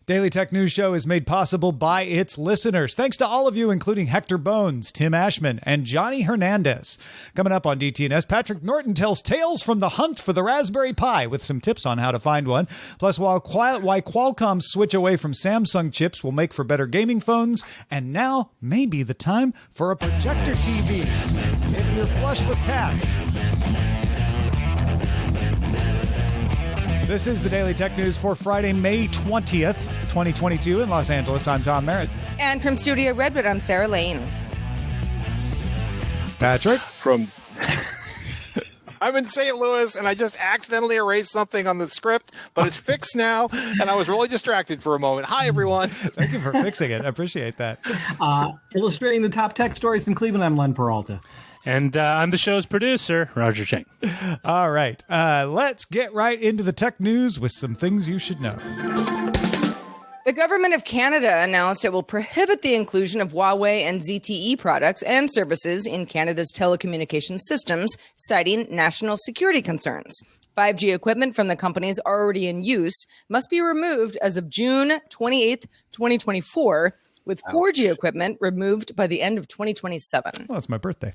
Daily Tech News Show is made possible by its listeners. Thanks to all of you, including Hector Bones, Tim Ashman, and Johnny Hernandez. Coming up on DTNS, Patrick Norton tells tales from the hunt for the Raspberry Pi with some tips on how to find one. Plus, why Qualcomm's switch away from Samsung chips will make for better gaming phones. And now may be the time for a projector TV. If you're flush with cash. This is the Daily Tech News for Friday, May 20th, 2022 in Los Angeles. I'm Tom Merritt. And from Studio Redwood, I'm Sarah Lane. Patrick? I'm in St. Louis, and I just accidentally erased something on the script, but it's fixed now, and I was really distracted for a moment. Hi, everyone. Thank you for fixing it. I appreciate that. Illustrating the top tech stories in Cleveland, I'm Len Peralta. And I'm the show's producer, Roger Chang. All right. Let's get right into the tech news with some things you should know. The government of Canada announced it will prohibit the inclusion of Huawei and ZTE products and services in Canada's telecommunications systems, citing national security concerns. 5G equipment from the companies already in use must be removed as of June 28th, 2024, with 4G equipment removed by the end of 2027. Well, it's my birthday.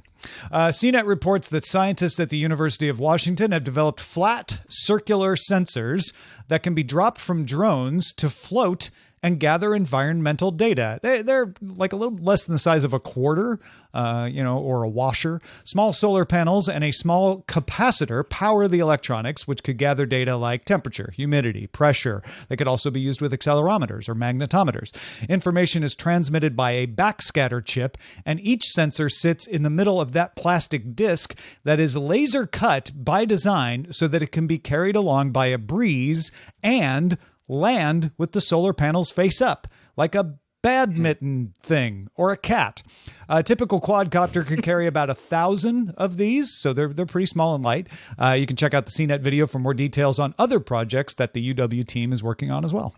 CNET reports that scientists at the University of Washington have developed flat, circular sensors that can be dropped from drones to float and gather environmental data. They're like a little less than the size of a quarter, or a washer. Small solar panels and a small capacitor power the electronics, which could gather data like temperature, humidity, pressure. They could also be used with accelerometers or magnetometers. Information is transmitted by a backscatter chip, and each sensor sits in the middle of that plastic disc that is laser cut by design so that it can be carried along by a breeze and land with the solar panels face up, like a badminton thing or a cat. A typical quadcopter can carry about 1,000 of these, so they're pretty small and light. You can check out the CNET video for more details on other projects that the UW team is working on as well.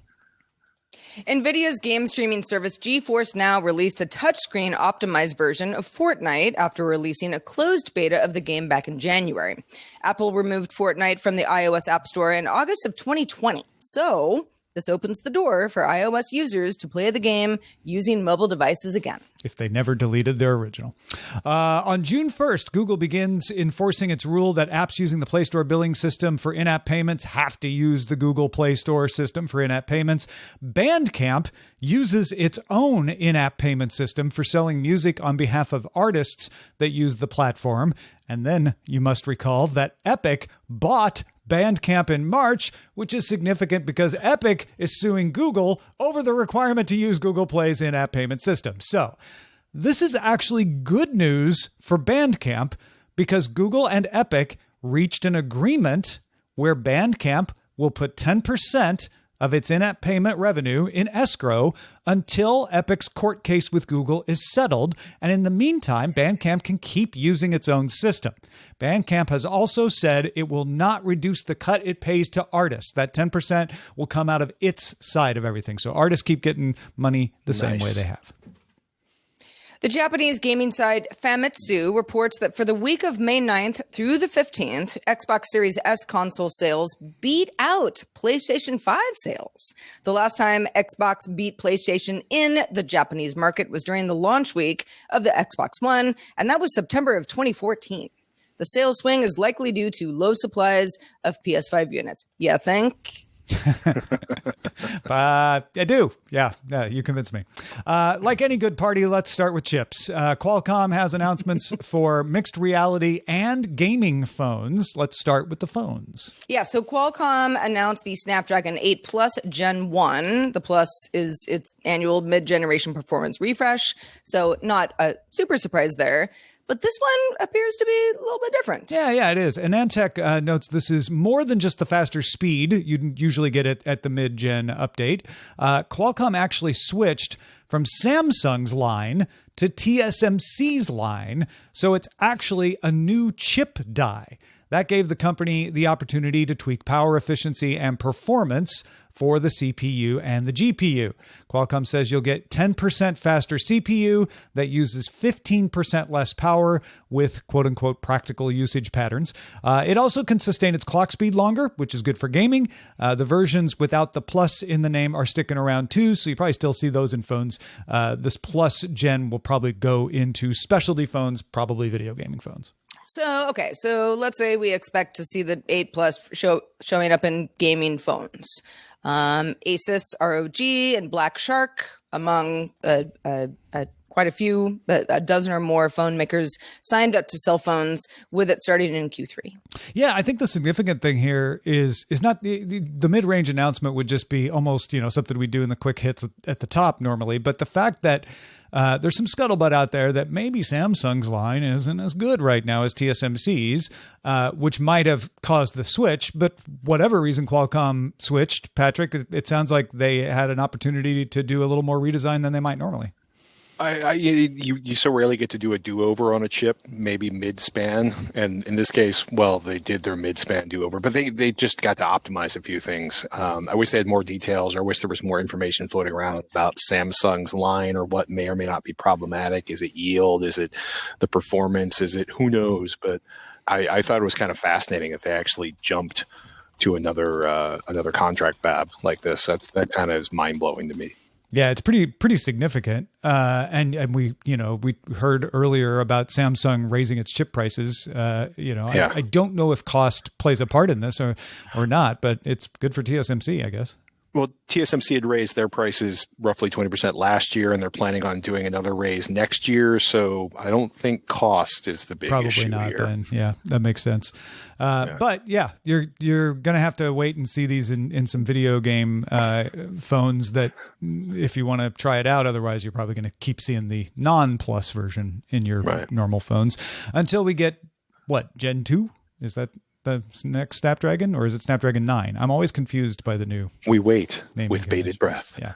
NVIDIA's game streaming service GeForce Now released a touchscreen optimized version of Fortnite after releasing a closed beta of the game back in January. Apple removed Fortnite from the iOS App Store in August of 2020. So this opens the door for iOS users to play the game using mobile devices again, if they never deleted their original. On June 1st, Google begins enforcing its rule that apps using the Play Store billing system for in-app payments have to use the Google Play Store system for in-app payments. Bandcamp uses its own in-app payment system for selling music on behalf of artists that use the platform. And then you must recall that Epic bought Bandcamp in March, which is significant because Epic is suing Google over the requirement to use Google Play's in-app payment system. So this is actually good news for Bandcamp because Google and Epic reached an agreement where Bandcamp will put 10% of its in-app payment revenue in escrow until Epic's court case with Google is settled. And in the meantime, Bandcamp can keep using its own system. Bandcamp has also said it will not reduce the cut it pays to artists. That 10% will come out of its side of everything. So artists keep getting money the same way they have. The Japanese gaming site Famitsu reports that for the week of May 9th through the 15th, Xbox Series S console sales beat out PlayStation 5 sales. The last time Xbox beat PlayStation in the Japanese market was during the launch week of the Xbox One, and that was September of 2014. The sales swing is likely due to low supplies of PS5 units. You think? I do. Yeah, you convinced me. Like any good party, let's start with chips. Qualcomm has announcements for mixed reality and gaming phones. Let's start with the phones. Yeah, so Qualcomm announced the Snapdragon 8 Plus Gen 1. The Plus is its annual mid-generation performance refresh, so not a super surprise there. But this one appears to be a little bit different. Yeah, it is. AnandTech notes this is more than just the faster speed. You usually get it at the mid-gen update. Qualcomm actually switched from Samsung's line to TSMC's line, so it's actually a new chip die. That gave the company the opportunity to tweak power efficiency and performance for the CPU and the GPU. Qualcomm says you'll get 10% faster CPU that uses 15% less power with quote-unquote practical usage patterns. It also can sustain its clock speed longer, which is good for gaming. The versions without the plus in the name are sticking around too, so you probably still see those in phones. This plus gen will probably go into specialty phones, probably video gaming phones. So, okay, so let's say we expect to see the 8 Plus showing up in gaming phones. Asus ROG and Black Shark, among quite a few, a dozen or more phone makers signed up to sell phones with it starting in Q3. Yeah, I think the significant thing here is not the mid-range announcement would just be almost, something we do in the quick hits at the top normally, but the fact that there's some scuttlebutt out there that maybe Samsung's line isn't as good right now as TSMC's, which might have caused the switch. But whatever reason Qualcomm switched, Patrick, it sounds like they had an opportunity to do a little more redesign than they might normally. You so rarely get to do a do-over on a chip, maybe mid-span. And in this case, well, they did their mid-span do-over, but they just got to optimize a few things. I wish they had more details, or I wish there was more information floating around about Samsung's line or what may or may not be problematic. Is it yield? Is it the performance? Is it who knows? But I thought it was kind of fascinating that they actually jumped to another contract fab like this. That kind of is mind-blowing to me. Yeah, it's pretty significant. And we heard earlier about Samsung raising its chip prices. I don't know if cost plays a part in this or not, but it's good for TSMC, I guess. Well, TSMC had raised their prices roughly 20% last year, and they're planning on doing another raise next year. So I don't think cost is the big issue not here. Then. Yeah, that makes sense. But yeah, you're gonna have to wait and see these in some video game phones that if you want to try it out. Otherwise, you're probably going to keep seeing the non-plus version in your normal phones until we get Gen 2? Is that the next Snapdragon, or is it Snapdragon 9? I'm always confused by the new. We wait with bated breath. Yeah.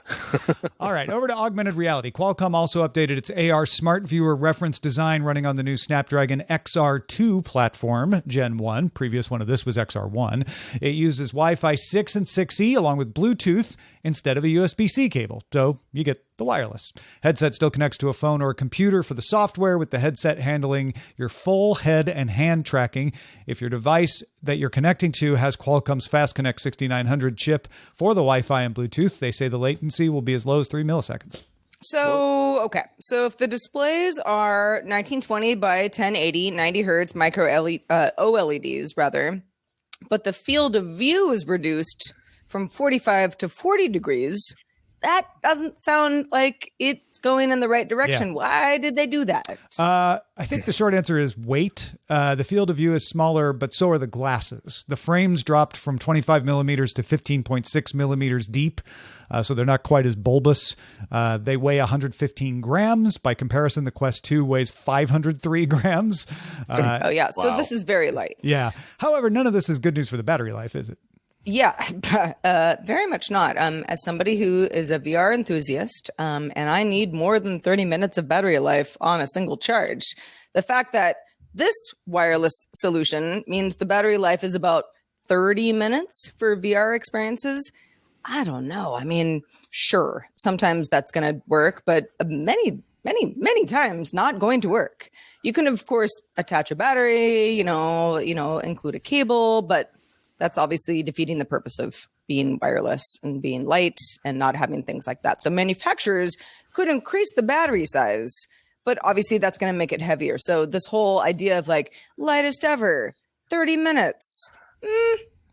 All right, over to augmented reality. Qualcomm also updated its AR Smart Viewer reference design running on the new Snapdragon Xr2 platform, Gen 1. Previous one of this was Xr1. It uses Wi-Fi 6 and 6E along with Bluetooth instead of a USB-C cable. So you get the wireless. Headset still connects to a phone or a computer for the software, with the headset handling your full head and hand tracking. If your device that you're connecting to has Qualcomm's Fast Connect 6900 chip for the Wi-Fi and Bluetooth, they say the latency will be as low as 3 milliseconds. So if the displays are 1920 by 1080, 90 hertz micro OLEDs rather, but the field of view is reduced from 45 to 40 degrees, that doesn't sound like it's going in the right direction. Yeah. Why did they do that? I think the short answer is weight. The field of view is smaller, but so are the glasses. The frames dropped from 25 millimeters to 15.6 millimeters deep, so they're not quite as bulbous. They weigh 115 grams. By comparison, the Quest 2 weighs 503 grams. So this is very light. Yeah. However, none of this is good news for the battery life, is it? Yeah, very much not. As somebody who is a VR enthusiast, and I need more than 30 minutes of battery life on a single charge, the fact that this wireless solution means the battery life is about 30 minutes for VR experiences, I don't know. I mean, sure, sometimes that's going to work, but many times not going to work. You can, of course, attach a battery, include a cable, but that's obviously defeating the purpose of being wireless and being light and not having things like that. So manufacturers could increase the battery size, but obviously that's going to make it heavier. So this whole idea of lightest ever, 30 minutes.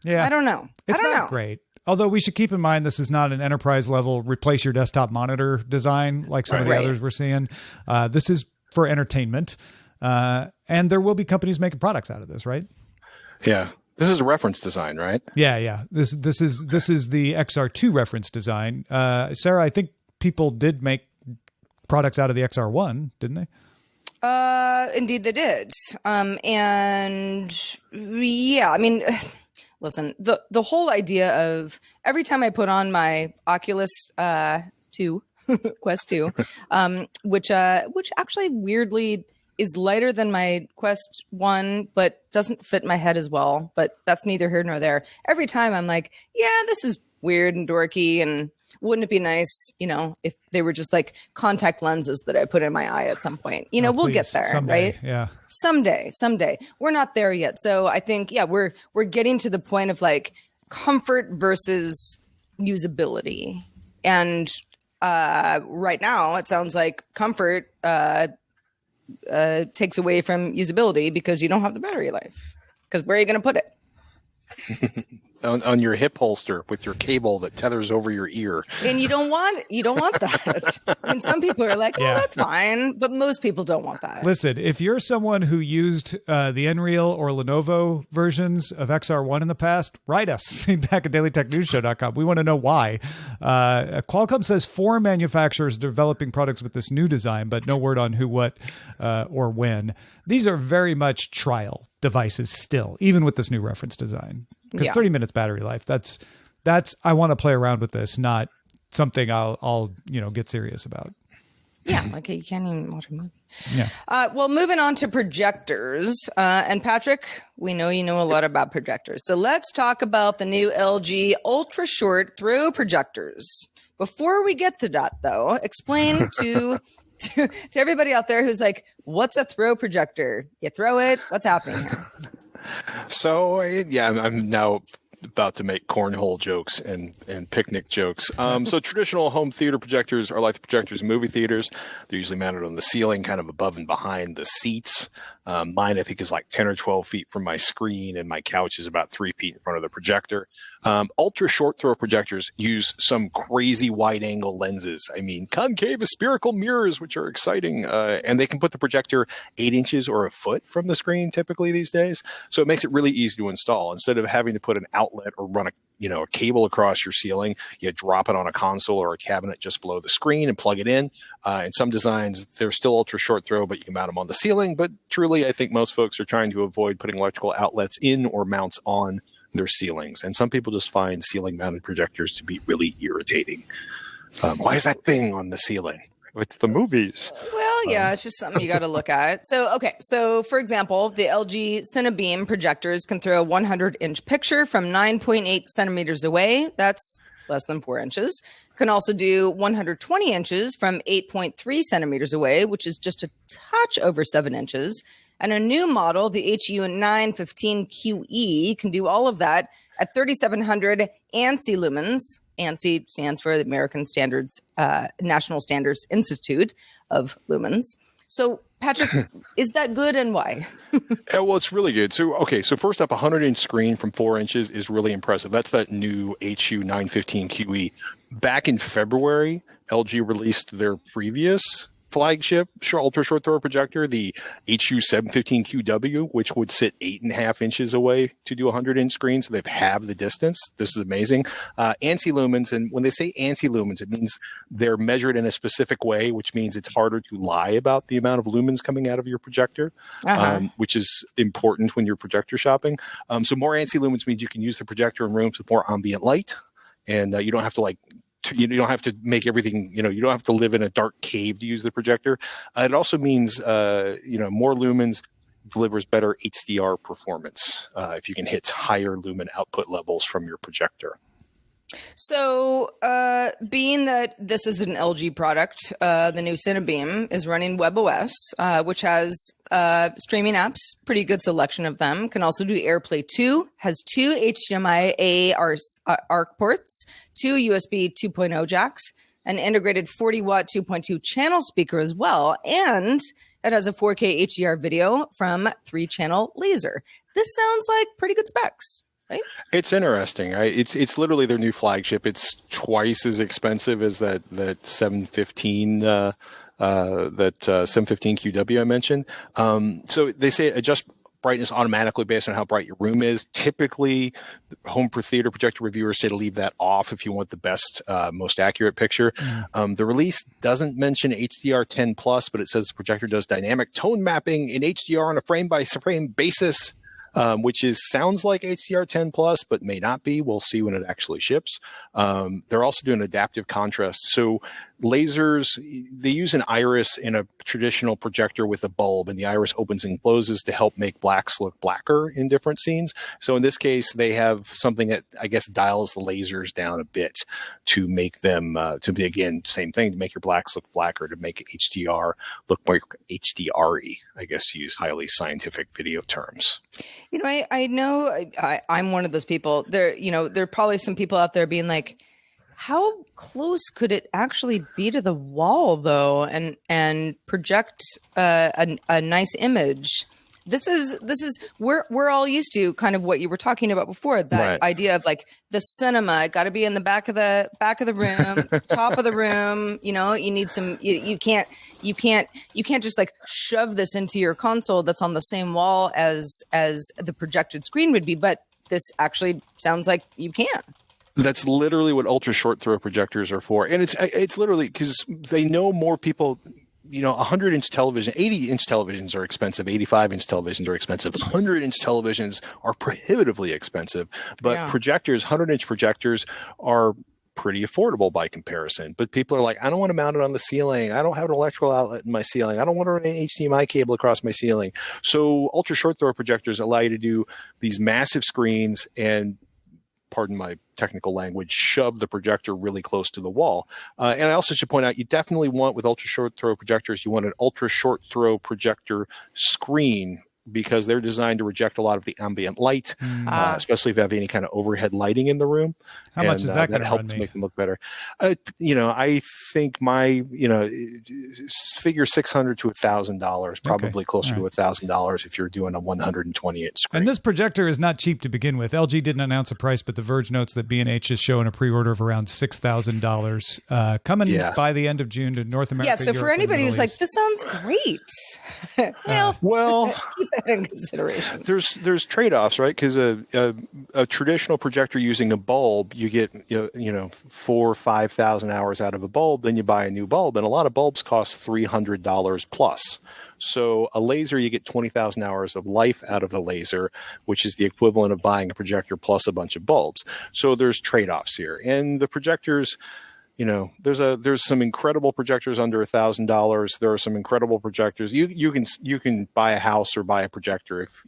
I don't know. It's not great. Although we should keep in mind, this is not an enterprise level replace your desktop monitor design like some of the others we're seeing. This is for entertainment. And there will be companies making products out of this, right? Yeah. This is a reference design, right? Yeah. This is the Xr2 reference design. Sarah, I think people did make products out of the Xr1, didn't they? Indeed they did. And yeah, I mean, listen, the whole idea of every time I put on my Oculus 2, Quest 2, which actually weirdly is lighter than my Quest 1, but doesn't fit my head as well. But that's neither here nor there. Every time I'm like, yeah, this is weird and dorky. And wouldn't it be nice, if they were just like contact lenses that I put in my eye at some point? We'll get there, someday, right? Yeah. Someday. We're not there yet. So I think, we're getting to the point of like comfort versus usability. And right now, it sounds like comfort takes away from usability because you don't have the battery life. Because where are you going to put it? on your hip holster with your cable that tethers over your ear. And you don't want that. And some people are like, that's fine. But most people don't want that. Listen, if you're someone who used the Nreal or Lenovo versions of XR1 in the past, write us feedback at dailytechnewsshow.com. We want to know why. Qualcomm says 4 manufacturers developing products with this new design, but no word on who, what, or when. These are very much trial devices still, even with this new reference design. Because 30 minutes battery life, that's I want to play around with this, not something I'll get serious about. Yeah, like you can't even watch a movie. Yeah. Well, moving on to projectors. And Patrick, we know you know a lot about projectors. So let's talk about the new LG ultra short throw projectors. Before we get to that, though, explain to everybody out there who's like, what's a throw projector? You throw it. What's happening here? So I'm now about to make cornhole jokes and picnic jokes. So traditional home theater projectors are like the projectors in movie theaters. They're usually mounted on the ceiling, kind of above and behind the seats. Mine, I think, is like 10 or 12 feet from my screen, and my couch is about 3 feet in front of the projector. Ultra short throw projectors use some crazy wide angle lenses. I mean, concave spherical mirrors, which are exciting. And they can put the projector 8 inches or a foot from the screen typically these days. So it makes it really easy to install. Instead of having to put an outlet or run a cable across your ceiling, you drop it on a console or a cabinet just below the screen and plug it in. In some designs, they're still ultra short throw, but you can mount them on the ceiling. But truly, I think most folks are trying to avoid putting electrical outlets in or mounts on their ceilings. And some people just find ceiling mounted projectors to be really irritating. Why is that thing on the ceiling? It's the movies. Well, yeah, it's just something you got to look at. So for example, the LG CineBeam projectors can throw a 100-inch picture from 9.8 centimeters away. That's less than 4 inches. Can also do 120 inches from 8.3 centimeters away, which is just a touch over 7 inches. And a new model, the HU915QE, can do all of that at 3,700 ANSI lumens. ANSI stands for the American Standards, National Standards Institute of Lumens. So, Patrick, is that good, and why? Well, it's really good. So first up, a 100-inch screen from 4 inches is really impressive. That's that new HU915QE. Back in February, LG released their previous flagship ultra short throw projector, the HU715QW, which would sit 8.5 inches away to do a 100-inch screen. So they've halved the distance. This is amazing. ANSI lumens, and when they say ANSI lumens, it means they're measured in a specific way, which means it's harder to lie about the amount of lumens coming out of your projector, which is important when you're projector shopping. So more ANSI lumens means you can use the projector in rooms with more ambient light, and you don't have to you don't have to make everything, you don't have to live in a dark cave to use the projector. It also means, more lumens delivers better HDR performance if you can hit higher lumen output levels from your projector. So, being that this is an LG product, the new CineBeam is running WebOS, which has streaming apps, pretty good selection of them. Can also do AirPlay 2, has 2 HDMI A ARC ports, 2 USB 2.0 jacks, an integrated 40-watt 2.2 channel speaker as well, and it has a 4K HDR video from 3-channel laser. This sounds like pretty good specs. Right? It's interesting. It's literally their new flagship. It's twice as expensive as that 715 715QW I mentioned. So they say adjust brightness automatically based on how bright your room is. Typically, home theater projector reviewers say to leave that off if you want the best, most accurate picture. The release doesn't mention HDR10+, but it says the projector does dynamic tone mapping in HDR on a frame-by-frame basis. which sounds like HDR10 plus, but may not be. We'll see when it actually ships. They're also doing adaptive contrast. So lasers, they use an iris in a traditional projector with a bulb, and the iris opens and closes to help make blacks look blacker in different scenes. So in this case, they have something that I guess dials the lasers down a bit to make them, to be, again, same thing, to make your blacks look blacker, to make HDR look more HDR-y, I guess, to use highly scientific video terms. You know, I know I'm one of those people. There are probably some people out there being like, how close could it actually be to the wall, though, and project a nice image? This is we're all used to kind of what you were talking about before, that idea of like the cinema got to be in the back of the room, top of the room. You know, you need some. You can't just like shove this into your console that's on the same wall as the projected screen would be. But this actually sounds like you can. That's literally what ultra short throw projectors are for. And it's literally because they know more people, 100-inch television, 80-inch televisions are expensive, 85-inch televisions are expensive, 100-inch televisions are prohibitively expensive. But projectors, 100-inch projectors are pretty affordable by comparison. But people are like, I don't want to mount it on the ceiling. I don't have an electrical outlet in my ceiling. I don't want to run an HDMI cable across my ceiling. So ultra short throw projectors allow you to do these massive screens and, pardon my technical language, shove the projector really close to the wall. And I also should point out, you definitely want, with ultra short throw projectors, you want an ultra short throw projector screen, because they're designed to reject a lot of the ambient light, especially if you have any kind of overhead lighting in the room. How much is that going to helps make them look better? I think my, figure $600 to $1,000, probably closer to $1,000 if you're doing a 120-inch screen. And this projector is not cheap to begin with. LG didn't announce a price, but The Verge notes that B&H is showing a pre-order of around $6,000 coming by the end of June to North America. Yeah, so Europe, for anybody who's like, this sounds great. well, keep that in consideration. There's trade-offs, right? Because a traditional projector using a bulb, you get 4,000 or 5,000 hours out of a bulb. Then you buy a new bulb, and a lot of bulbs cost $300 plus. So a laser, you get 20,000 hours of life out of the laser, which is the equivalent of buying a projector plus a bunch of bulbs. So there's trade-offs here, and the projectors. There's some incredible projectors under $1,000. There are some incredible projectors. You can buy a house or buy a projector if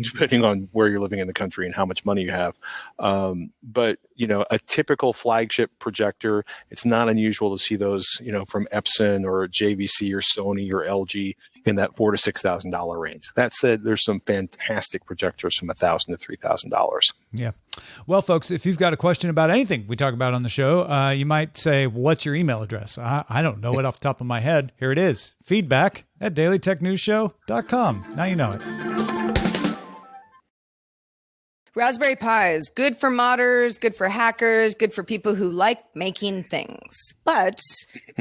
depending on where you're living in the country and how much money you have. But a typical flagship projector, it's not unusual to see those from Epson or JVC or Sony or LG in that $4,000 to $6,000 range. That said, there's some fantastic projectors from $1,000 to $3,000. Yeah. Well, folks, if you've got a question about anything we talk about on the show, you might say, what's your email address? I don't know it off the top of my head. Here it is. feedback@dailytechnewsshow.com. Now you know it. Raspberry Pis, good for modders, good for hackers, good for people who like making things. But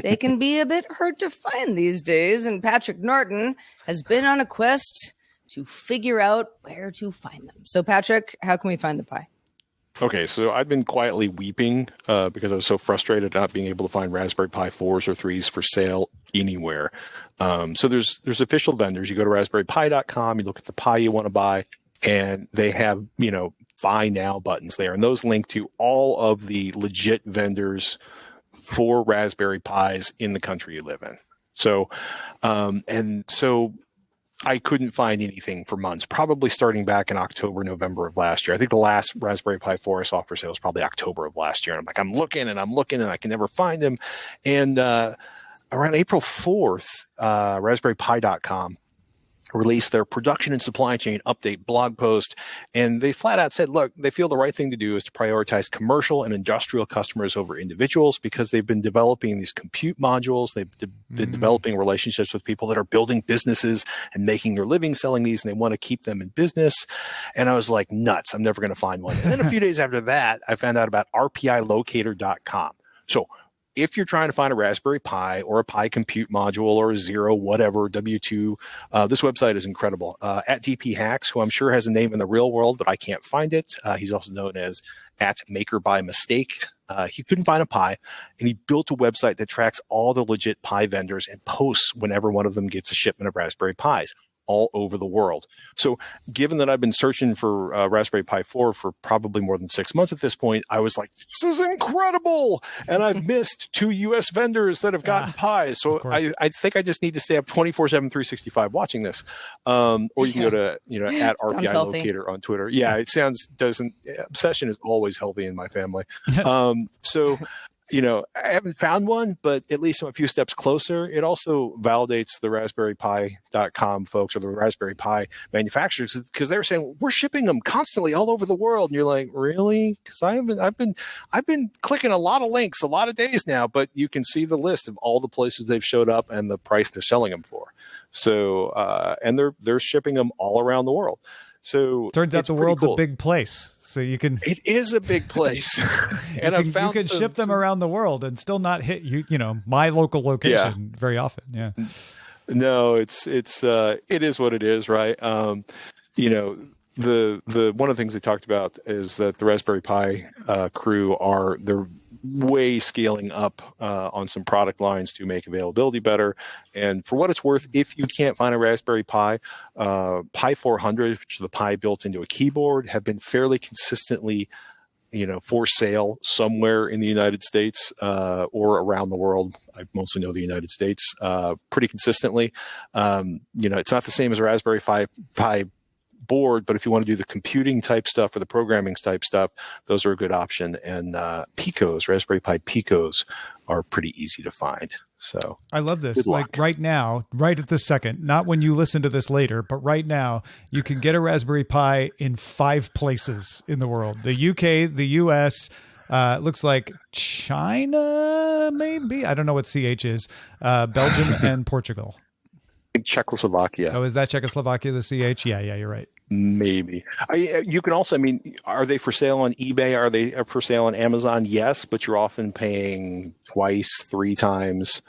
they can be a bit hard to find these days, and Patrick Norton has been on a quest to figure out where to find them. So, Patrick, how can we find the Pi? Okay, so I've been quietly weeping because I was so frustrated not being able to find Raspberry Pi 4s or 3s for sale anywhere. So there's official vendors. You go to raspberrypi.com, you look at the Pi you want to buy, and they have, buy now buttons there. And those link to all of the legit vendors for Raspberry Pis in the country you live in. So, I couldn't find anything for months, probably starting back in October, November of last year. I think the last Raspberry Pi 4 I saw for sale was probably October of last year. And I'm looking and I can never find them. And around April 4th, raspberrypi.com released their production and supply chain update blog post. And they flat out said, look, they feel the right thing to do is to prioritize commercial and industrial customers over individuals because they've been developing these compute modules. They've been developing relationships with people that are building businesses and making their living selling these, and they want to keep them in business. And I was like, nuts, I'm never going to find one. And then a few days after that, I found out about rpilocator.com. So if you're trying to find a Raspberry Pi or a Pi compute module or a Zero, whatever, W2, this website is incredible. At DP Hacks, who I'm sure has a name in the real world, but I can't find it. He's also known as at Maker by Mistake. He couldn't find a Pi, and he built a website that tracks all the legit Pi vendors and posts whenever one of them gets a shipment of Raspberry Pis. all over the world. So given that I've been searching for Raspberry Pi 4 for probably more than 6 months at this point, I was like, this is incredible. And I've missed 2 US vendors that have gotten Pis. So I think I just need to stay up 24/7, 365 watching this. Or you can go to, at RPI Locator on Twitter. Yeah, obsession is always healthy in my family. So I haven't found one, but at least I'm a few steps closer. It also validates the RaspberryPi.com folks or the Raspberry Pi manufacturers, because they're saying we're shipping them constantly all over the world. And you're like, really? Because I've been clicking a lot of links, a lot of days now, but you can see the list of all the places they've showed up and the price they're selling them for. So, and they're shipping them all around the world. So turns out the world's a big place, so you can. It is a big place, and you can ship them around the world and still not hit my local location very often. Yeah. No, it is what it is, right? The one of the things they talked about is that the Raspberry Pi crew they're way scaling up on some product lines to make availability better. And for what it's worth, if you can't find a Raspberry Pi, Pi 400, which is the Pi built into a keyboard, have been fairly consistently, for sale somewhere in the United States or around the world. I mostly know the United States pretty consistently. It's not the same as a Raspberry Pi board, but if you want to do the computing type stuff or the programming type stuff, those are a good option. And Raspberry Pi Picos are pretty easy to find. So I love this. Like right now, right at this second, not when you listen to this later, but right now, you can get a Raspberry Pi in 5 places in the world: the UK, the US, looks like China, maybe. I don't know what CH is. Belgium and Portugal. Czechoslovakia. Oh, is that Czechoslovakia, the CH? Yeah, you're right. Maybe. You can also, are they for sale on eBay? Are they for sale on Amazon? Yes, but you're often paying 2x, 3 times.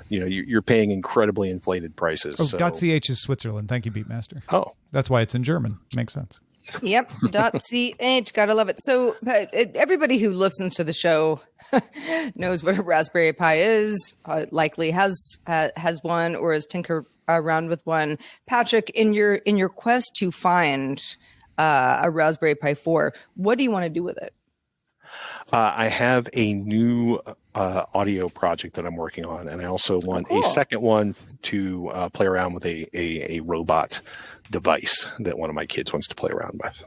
You're paying incredibly inflated prices. Oh, .ch is Switzerland. Thank you, Beatmaster. Oh. That's why it's in German. Makes sense. Yep. .ch. Gotta love it. So everybody who listens to the show knows what a Raspberry Pi is, likely has one or has tinkered around with one. Patrick, in your quest to find a Raspberry Pi 4, what do you want to do with it? I have a new audio project that I'm working on, and I also want a second one to play around with a robot device that one of my kids wants to play around with.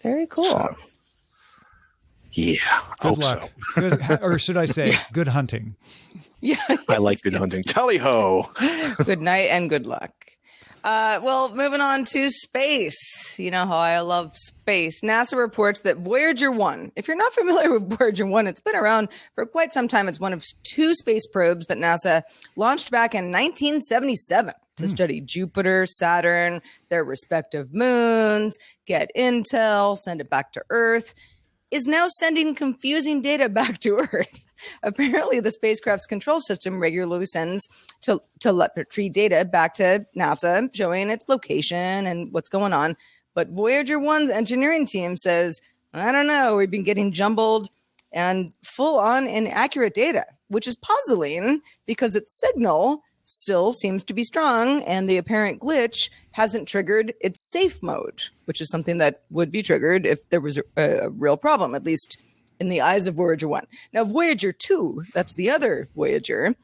Very cool. So, yeah, good luck. So. Good, or should I say, good hunting? Yeah, I like good hunting. Tally ho! Good night and good luck. Well, moving on to space. You know how I love space. NASA reports that Voyager 1, if you're not familiar with Voyager 1, it's been around for quite some time. It's one of 2 space probes that NASA launched back in 1977 to study Jupiter, Saturn, their respective moons, get intel, send it back to Earth, is now sending confusing data back to Earth. Apparently, the spacecraft's control system regularly sends telemetry data back to NASA, showing its location and what's going on. But Voyager 1's engineering team says, I don't know, we've been getting jumbled and full-on inaccurate data, which is puzzling because its signal still seems to be strong, and the apparent glitch hasn't triggered its safe mode, which is something that would be triggered if there was a real problem, at least in the eyes of Voyager 1. Now, Voyager 2, that's the other Voyager,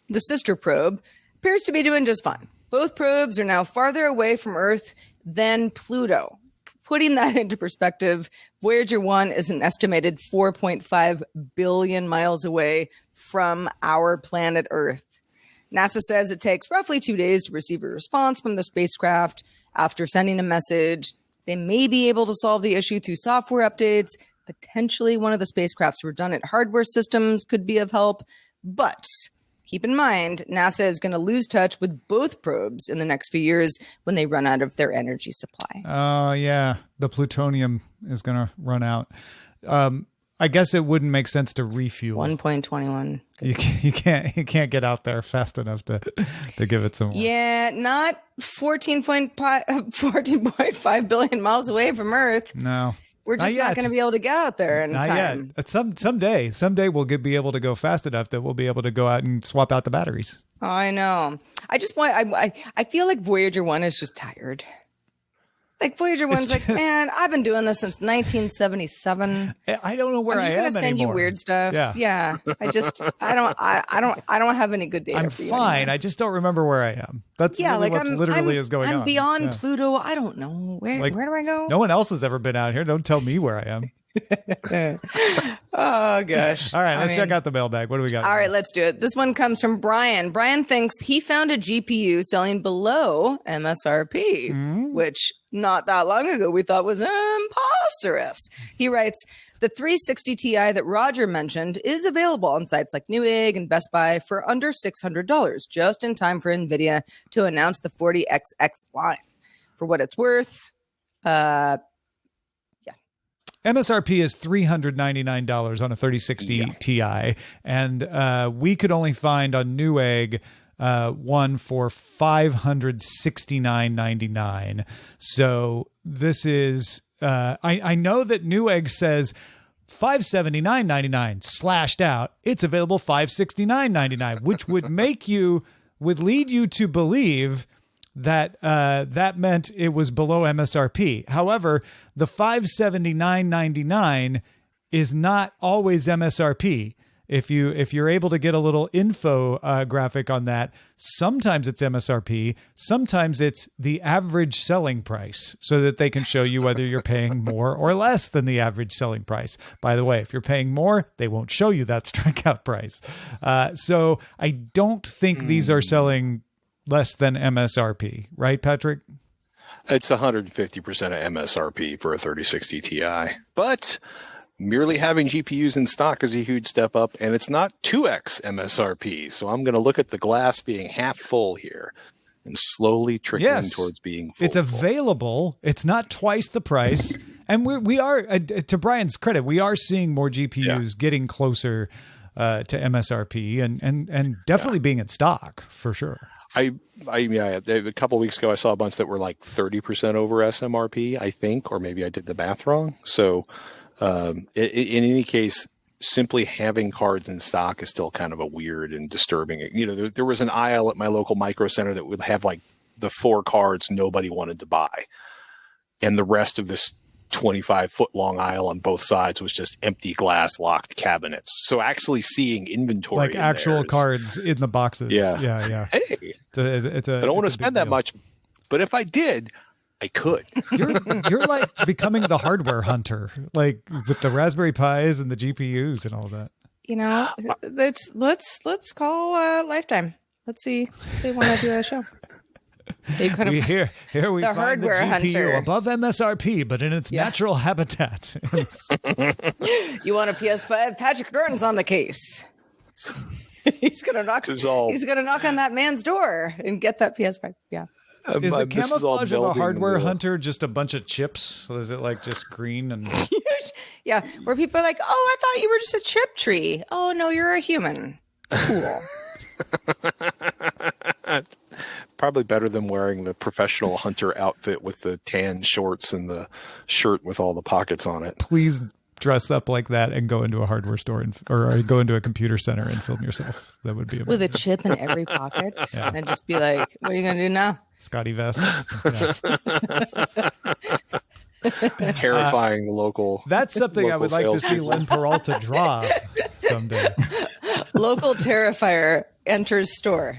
the sister probe, appears to be doing just fine. Both probes are now farther away from Earth than Pluto. Putting that into perspective, Voyager 1 is an estimated 4.5 billion miles away from our planet Earth. NASA says it takes roughly 2 days to receive a response from the spacecraft after sending a message. They may be able to solve the issue through software updates. Potentially one of the spacecraft's redundant hardware systems could be of help. But keep in mind, NASA is going to lose touch with both probes in the next few years when they run out of their energy supply. Oh, yeah. The plutonium is going to run out. I guess it wouldn't make sense to refuel. 1.21. You can't get out there fast enough to give it some more. Yeah, not 14.5 billion miles away from Earth. No. We're just not going to be able to get out there in time. Yet. Someday we'll be able to go fast enough that we'll be able to go out and swap out the batteries. I know. I just want. I feel like Voyager 1 is just tired. Like Voyager 1's like, man, I've been doing this since 1977. I don't know where I am anymore. I'm just gonna send you weird stuff. Yeah. I don't have any good data. I'm for you fine. anymore. I just don't remember where I am. That's really what literally is going on. I'm beyond Pluto. I don't know where do I go? No one else has ever been out here. Don't tell me where I am. Oh gosh. All right, let's check out the mailbag. What do we got? All right, let's do it. This one comes from Brian. Brian thinks he found a GPU selling below MSRP, which not that long ago we thought was imposterous. He writes, the 360 Ti that Roger mentioned is available on sites like Newegg and Best Buy for under $600, just in time for NVIDIA to announce the 40XX line. For what it's worth, MSRP is $399 on a 3060 Ti, and we could only find on Newegg one for $569.99. So this is I know that Newegg says $579.99 slashed out. It's available $569.99, which would lead you to believe that that meant it was below MSRP. However, the $579.99 is not always MSRP. If you're able to get a little info graphic on that, sometimes it's MSRP, sometimes it's the average selling price, so that they can show you whether you're paying more or less than the average selling price. By the way, if you're paying more, they won't show you that strikeout price. So I don't think these are selling less than MSRP, right, Patrick? It's 150% of MSRP for a 3060 Ti. But merely having GPUs in stock is a huge step up, and it's not 2x MSRP. So I'm going to look at the glass being half full here and slowly trickling towards being full. It's available. It's not twice the price. And we are, to Brian's credit, we are seeing more GPUs getting closer to MSRP and definitely being in stock for sure. A couple of weeks ago, I saw a bunch that were like 30% over SMRP, I think, or maybe I did the math wrong. So in any case, simply having cards in stock is still kind of a weird and disturbing. You know, there was an aisle at my local micro center that would have like the 4 cards nobody wanted to buy. And the rest of this 25-foot long aisle on both sides was just empty glass locked cabinets. So actually seeing inventory, like actual cards in the boxes. Yeah. Hey, I don't want to spend that much, but if I did, I could. You're like becoming the hardware hunter, like with the Raspberry Pis and the GPUs and all that. You know, let's call Lifetime. Let's see if they want to do a show. Here we the find hardware the GPU hunter above MSRP, but in its natural habitat. You want a PS5? Patrick Norton's on the case. He's gonna knock. He's gonna knock on that man's door and get that PS5. Yeah. Is the camouflage of a hardware hunter just a bunch of chips? Is it like just green and? Yeah, where people are like, "Oh, I thought you were just a chip tree." Oh no, you're a human. Cool. Probably better than wearing the professional hunter outfit with the tan shorts and the shirt with all the pockets on it. Please dress up like that and go into a hardware store or go into a computer center and film yourself. That would be amazing. With a chip in every pocket and just be like, what are you going to do now? Scotty vest. Terrifying local. That's something I would like to see Len Peralta draw someday. Local Terrifier enters store.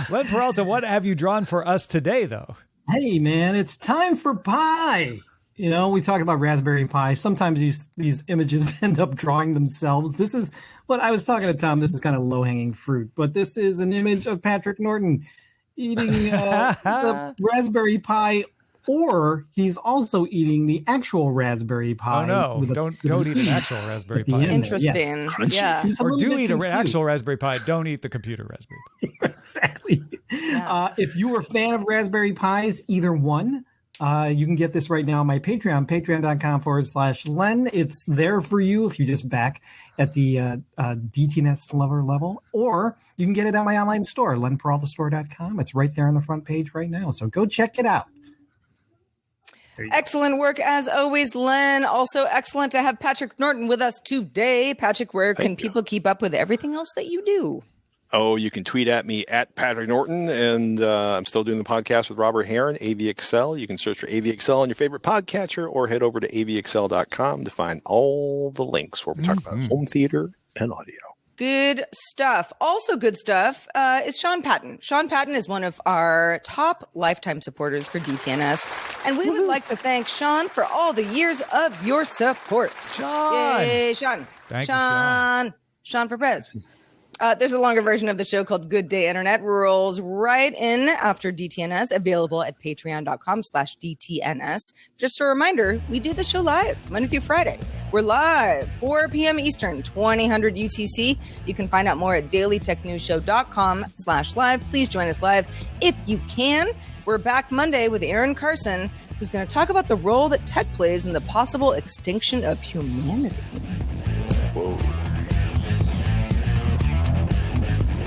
Len Peralta, what have you drawn for us today, though? Hey, man, it's time for pie. You know, we talk about Raspberry Pi. Sometimes these images end up drawing themselves. This is what I was talking to Tom. This is kind of low-hanging fruit, but this is an image of Patrick Norton eating the Raspberry Pi, or he's also eating the actual Raspberry Pi. Oh no! Don't eat an actual Raspberry Pi. Interesting. Yes. Yeah. Or do eat an actual Raspberry Pi. Don't eat the computer Raspberry Pi. Exactly. Yeah. If you were a fan of Raspberry Pis, either one, you can get this right now on my Patreon, patreon.com/Len. It's there for you if you just back at the DTNS level, or you can get it on my online store, lenperaltastore.com. It's right there on the front page right now. So go check it out. Excellent work as always, Len. Also excellent to have Patrick Norton with us today. Patrick, where can people keep up with everything else that you do? Oh, you can tweet at me at Patrick Norton, and I'm still doing the podcast with Robert Heron, AVXL. You can search for AVXL on your favorite podcatcher or head over to avxl.com to find all the links where we talk about home theater and audio. Good stuff. Also good stuff is Sean Patton. Sean Patton is one of our top lifetime supporters for DTNS, and we would like to thank Sean for all the years of your support. Sean! Yay, Sean. Thank you, Sean. Sean for Prez. There's a longer version of the show called Good Day Internet. Rolls right in after DTNS, available at patreon.com/DTNS. Just a reminder, we do the show live Monday through Friday. We're live 4 p.m. Eastern, 2000 UTC. You can find out more at dailytechnewsshow.com/live. Please join us live if you can. We're back Monday with Aaron Carson, who's going to talk about the role that tech plays in the possible extinction of humanity. Whoa.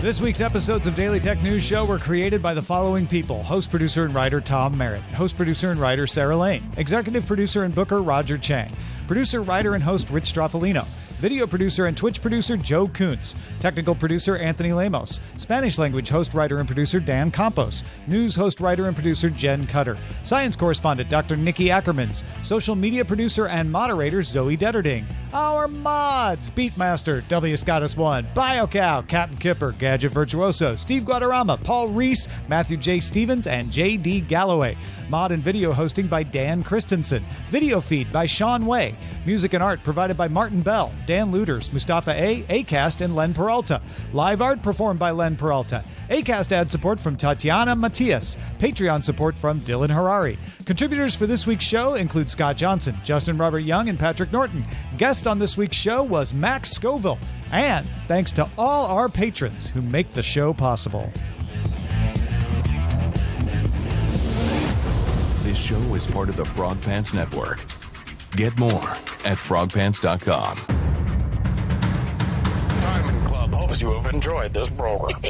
This week's episodes of Daily Tech News Show were created by the following people. Host, producer, and writer Tom Merritt. Host, producer, and writer Sarah Lane. Executive producer and booker Roger Chang. Producer, writer, and host Rich Straffolino. Video producer and Twitch producer Joe Kuntz. Technical producer Anthony Lemos. Spanish language host, writer, and producer Dan Campos. News host, writer, and producer Jen Cutter. Science correspondent Dr. Nikki Ackermans. Social media producer and moderator Zoe Detterding. Our mods: Beatmaster, W. Scottus1, BioCow, Captain Kipper, Gadget Virtuoso, Steve Guadarrama, Paul Reese, Matthew J. Stevens, and J.D. Galloway. Mod and video hosting by Dan Christensen. Video feed by Sean Way. Music and art provided by Martin Bell, Dan Luters, Mustafa A., Acast, and Len Peralta. Live art performed by Len Peralta. Acast ad support from Tatiana Matias. Patreon support from Dylan Harari. Contributors for this week's show include Scott Johnson, Justin Robert Young, and Patrick Norton. Guest on this week's show was Max Scoville. And thanks to all our patrons who make the show possible. This show is part of the Frog Pants Network. Get more at frogpants.com. Diamond Club hopes you have enjoyed this program.